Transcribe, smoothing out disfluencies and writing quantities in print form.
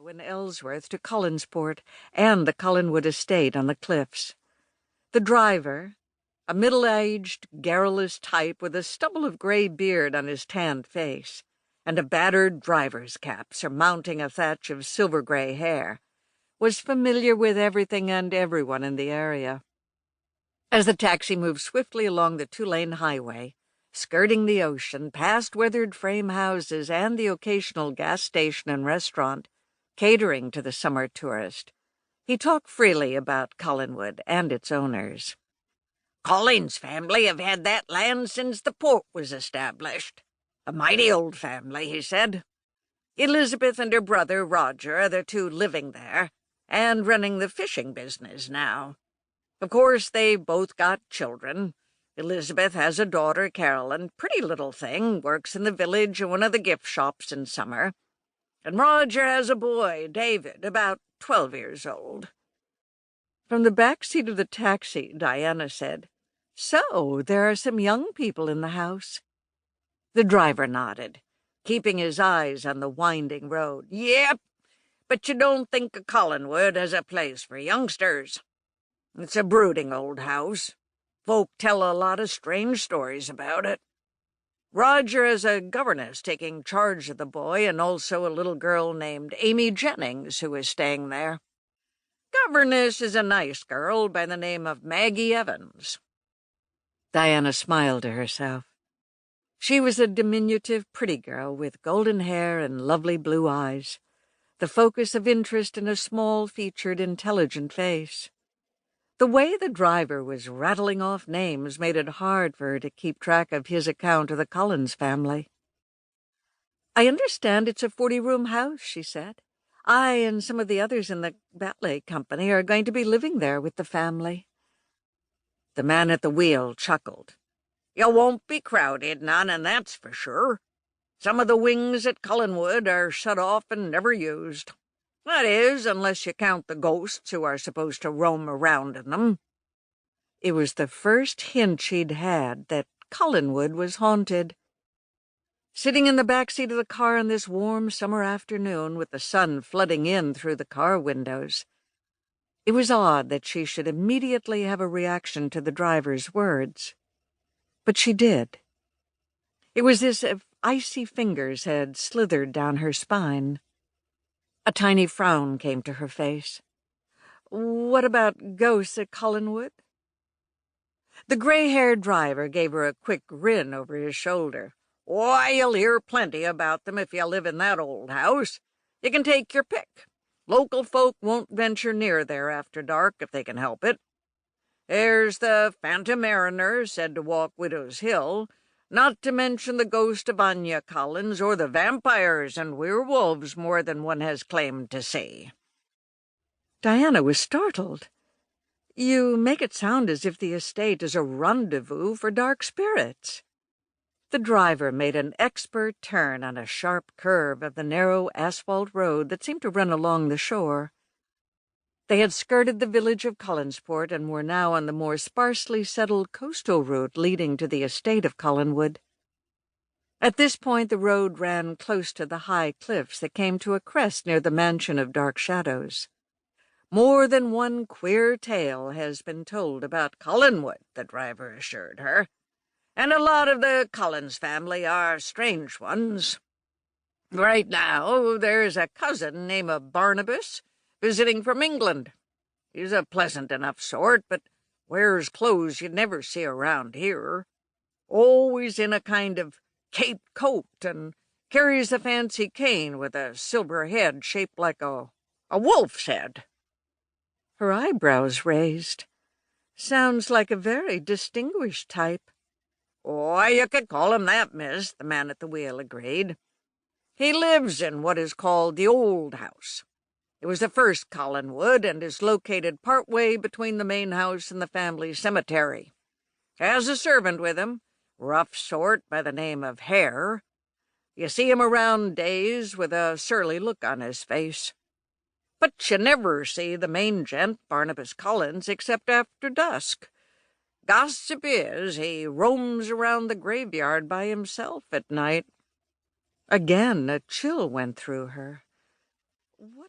in Ellsworth to Collinsport and the Collinwood estate on the cliffs. The driver, a middle-aged, garrulous type with a stubble of gray beard on his tanned face, and a battered driver's cap surmounting a thatch of silver-gray hair, was familiar with everything and everyone in the area. As the taxi moved swiftly along the two-lane highway, skirting the ocean, past weathered frame houses and the occasional gas station and restaurant, catering to the summer tourist, he talked freely about Collinwood and its owners. "Collins family have had that land since the port was established. A mighty old family," he said. "Elizabeth and her brother Roger are the two living there, and running the fishing business now. Of course, they've both got children. Elizabeth has a daughter, Caroline, pretty little thing, works in the village in one of the gift shops in summer. And Roger has a boy, David, about 12 years old." From the back seat of the taxi, Diana said, "So, there are some young people in the house." The driver nodded, keeping his eyes on the winding road. "Yep, but you don't think of Collinwood as a place for youngsters. It's a brooding old house. Folk tell a lot of strange stories about it. Roger has a governess taking charge of the boy, and also a little girl named Amy Jennings who is staying there. Governess is a nice girl by the name of Maggie Evans." Diana smiled to herself. She was a diminutive, pretty girl with golden hair and lovely blue eyes, the focus of interest in a small-featured, intelligent face. The way the driver was rattling off names made it hard for her to keep track of his account of the Collins family. "I understand it's a 40-room house," she said. "I and some of the others in the ballet company are going to be living there with the family." The man at the wheel chuckled. "You won't be crowded, none, and that's for sure. Some of the wings at Collinwood are shut off and never used. That is, unless you count the ghosts who are supposed to roam around in them." It was the first hint she'd had that Collinwood was haunted. Sitting in the back seat of the car on this warm summer afternoon, with the sun flooding in through the car windows, it was odd that she should immediately have a reaction to the driver's words. But she did. It was as if icy fingers had slithered down her spine. A tiny frown came to her face. "What about ghosts at Collinwood?" The gray-haired driver gave her a quick grin over his shoulder. "Why, you'll hear plenty about them if you live in that old house. You can take your pick. Local folk won't venture near there after dark if they can help it. There's the Phantom Mariner said to walk Widow's Hill, not to mention the ghost of Anya Collins, or the vampires and werewolves more than one has claimed to see." Diana was startled. "You make it sound as if the estate is a rendezvous for dark spirits." The driver made an expert turn on a sharp curve of the narrow asphalt road that seemed to run along the shore. They had skirted the village of Collinsport and were now on the more sparsely settled coastal route leading to the estate of Collinwood. At this point the road ran close to the high cliffs that came to a crest near the mansion of Dark Shadows. "More than one queer tale has been told about Collinwood," the driver assured her. "And a lot of the Collins family are strange ones. Right now there's a cousin named Barnabas visiting from England. He's a pleasant enough sort, but wears clothes you'd never see around here. Always in a kind of caped coat, and carries a fancy cane with a silver head shaped like a wolf's head." Her eyebrows raised. "Sounds like a very distinguished type." "Oh, you could call him that, miss," the man at the wheel agreed. "He lives in what is called the old house. It was the first Collinwood, and is located part way between the main house and the family cemetery. Has a servant with him, rough sort by the name of Hare. You see him around days with a surly look on his face. But you never see the main gent, Barnabas Collins, except after dusk. Gossip is he roams around the graveyard by himself at night." Again a chill went through her. "What